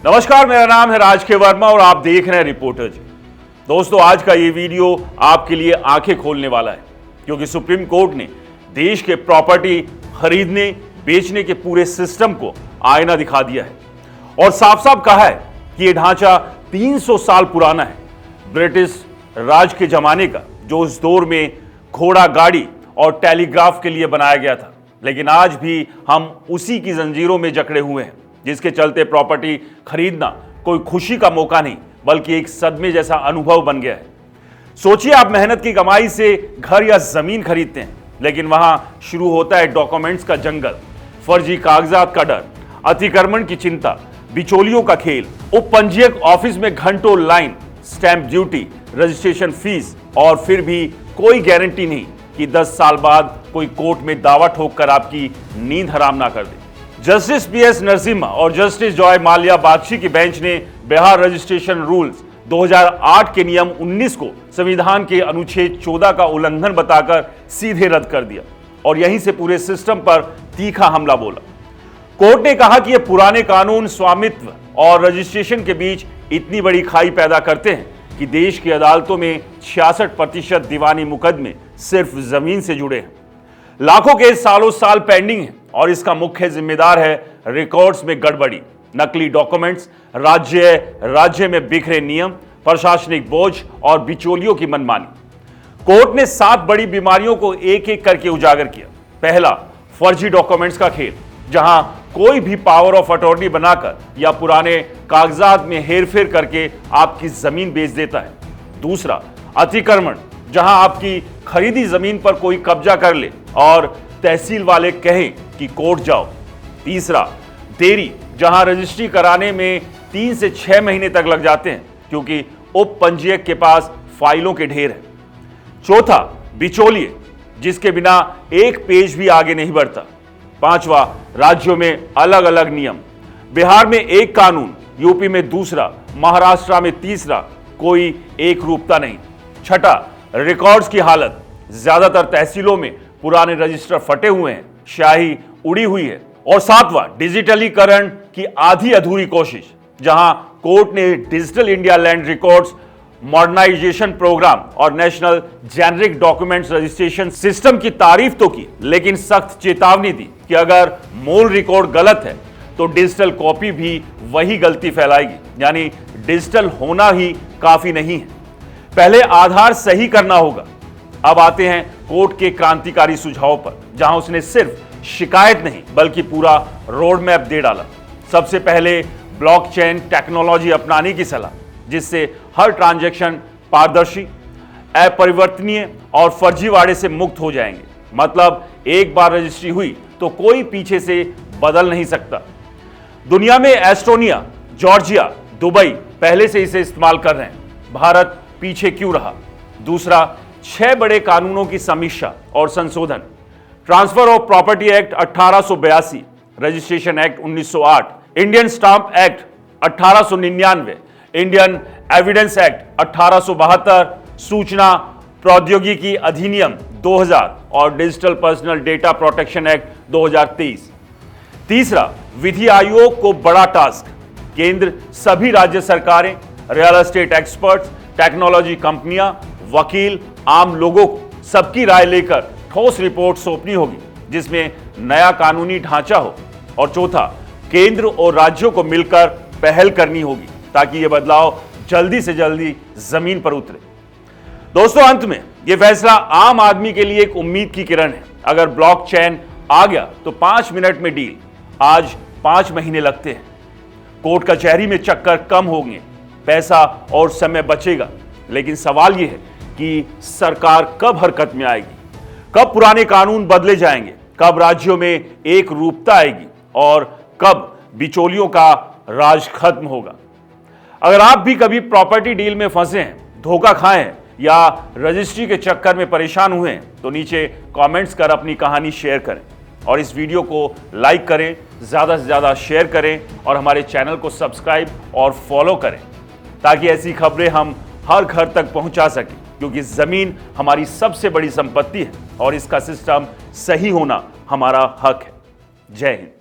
नमस्कार, मेरा नाम है राज के वर्मा और आप देख रहे हैं रिपोर्टर जी। दोस्तों, आज का ये वीडियो आपके लिए आंखें खोलने वाला है, क्योंकि सुप्रीम कोर्ट ने देश के प्रॉपर्टी खरीदने बेचने के पूरे सिस्टम को आईना दिखा दिया है और साफ साफ कहा है कि यह ढांचा 300 साल पुराना है, ब्रिटिश राज के जमाने का, जो उस दौर में घोड़ा गाड़ी और टेलीग्राफ के लिए बनाया गया था। लेकिन आज भी हम उसी की जंजीरों में जकड़े हुए हैं, जिसके चलते प्रॉपर्टी खरीदना कोई खुशी का मौका नहीं बल्कि एक सदमे जैसा अनुभव बन गया है। सोचिए, आप मेहनत की कमाई से घर या जमीन खरीदते हैं, लेकिन वहां शुरू होता है डॉक्यूमेंट्स का जंगल, फर्जी कागजात का डर, अतिक्रमण की चिंता, बिचौलियों का खेल, उपपंजीयक ऑफिस में घंटों line, stamp duty, registration fees और फिर भी कोई गारंटी नहीं कि 10 साल बाद कोई कोर्ट में दावा ठोककर आपकी नींद हराम ना कर दे। जस्टिस पीएस नरसिम्हा और जस्टिस जॉय माल्या बागची की बेंच ने बिहार रजिस्ट्रेशन रूल्स 2008 के नियम 19 को संविधान के अनुच्छेद 14 का उल्लंघन बताकर सीधे रद्द कर दिया और यहीं से पूरे सिस्टम पर तीखा हमला बोला। कोर्ट ने कहा कि ये पुराने कानून स्वामित्व और रजिस्ट्रेशन के बीच इतनी बड़ी खाई पैदा करते हैं कि देश की अदालतों में 66% दीवानी मुकदमे सिर्फ जमीन से जुड़े हैं। लाखों केस सालों साल पेंडिंग है और इसका मुख्य जिम्मेदार है रिकॉर्ड्स में गड़बड़ी, नकली डॉक्यूमेंट्स, राज्य में बिखरे नियम, प्रशासनिक बोझ और बिचौलियों की मनमानी। कोर्ट ने 7 बड़ी बीमारियों को एक एक करके उजागर किया। पहला, फर्जी डॉक्यूमेंट्स का खेल, जहां कोई भी पावर ऑफ अटॉर्नी बनाकर या पुराने कागजात में हेरफेर करके आपकी जमीन बेच देता है। दूसरा, अतिक्रमण, जहां आपकी खरीदी जमीन पर कोई कब्जा कर ले और तहसील वाले कहें कि कोर्ट जाओ। तीसरा, देरी, जहां रजिस्ट्री कराने में 3 से 6 महीने तक लग जाते हैं क्योंकि उप पंजीयक के पास फाइलों के ढेर है। चौथा, बिचौलिए, जिसके बिना एक पेज भी आगे नहीं बढ़ता। पांचवा, राज्यों में अलग अलग नियम, बिहार में एक कानून, यूपी में दूसरा, महाराष्ट्र में तीसरा, कोई एक रूपता नहीं। छठा, रिकॉर्ड्स की हालत, ज्यादातर तहसीलों में पुराने रजिस्टर फटे हुए हैं, स्याही उड़ी हुई है। और सातवां, डिजिटलीकरण की आधी अधूरी कोशिश, जहां कोर्ट ने digital India land records modernisation programme और national generic documents registration system की तारीफ तो की, लेकिन सख्त चेतावनी दी कि अगर मूल रिकॉर्ड गलत है तो डिजिटल कॉपी भी वही गलती फैलाएगी, यानी डिजिटल होना ही काफी नहीं है, पहले आधार सही करना होगा। अब आते हैं कोर्ट के क्रांतिकारी सुझावों पर, जहां उसने सिर्फ शिकायत नहीं बल्कि पूरा रोड मैप दे डाला। सबसे पहले ब्लॉकचेन टेक्नोलॉजी अपनाने की सलाह, जिससे हर ट्रांजैक्शन पारदर्शी, अपरिवर्तनीय और फर्जीवाड़े से मुक्त हो जाएंगे। मतलब एक बार रजिस्ट्री हुई तो कोई पीछे से बदल नहीं सकता। दुनिया में एस्टोनिया, जॉर्जिया, दुबई पहले से इसे इस्तेमाल कर रहे हैं, भारत पीछे क्यों रहा? दूसरा, 6 बड़े कानूनों की समीक्षा और संशोधन, transfer of property act 1882, registration act 1908, Indian stamp act 1899, Indian evidence act 1872, सूचना प्रौद्योगिकी अधिनियम 2000 और digital personal data protection act 2023। तीसरा, विधि आयोग को बड़ा टास्क, केंद्र, सभी राज्य सरकारें, रियल एस्टेट एक्सपर्ट्स, टेक्नोलॉजी कंपनियां, वकील, आम लोगों को सबकी राय लेकर ठोस रिपोर्ट सौंपनी होगी, जिसमें नया कानूनी ढांचा हो। और चौथा, केंद्र और राज्यों को मिलकर पहल करनी होगी ताकि यह बदलाव जल्दी से जल्दी जमीन पर उतरे। दोस्तों, अंत में यह फैसला आम आदमी के लिए एक उम्मीद की किरण है। अगर ब्लॉकचेन आ गया तो 5 मिनट में डील, आज 5 महीने लगते हैं। कोर्ट कचहरी में चक्कर कम होंगे, पैसा और समय बचेगा, लेकिन सवाल यह है कि सरकार कब हरकत में आएगी, कब पुराने कानून बदले जाएंगे, कब राज्यों में एक रूपता आएगी और कब बिचौलियों का राज खत्म होगा। अगर आप भी कभी प्रॉपर्टी डील में फंसे हैं, धोखा खाए हैं या रजिस्ट्री के चक्कर में परेशान हुए हैं, तो नीचे कमेंट्स कर अपनी कहानी शेयर करें और इस वीडियो को लाइक करें, ज़्यादा से ज़्यादा शेयर करें और हमारे चैनल को सब्सक्राइब और फॉलो करें, ताकि ऐसी खबरें हम हर घर तक पहुंचा सकें, क्योंकि ज़मीन हमारी सबसे बड़ी संपत्ति है और इसका सिस्टम सही होना हमारा हक है। जय हिंद।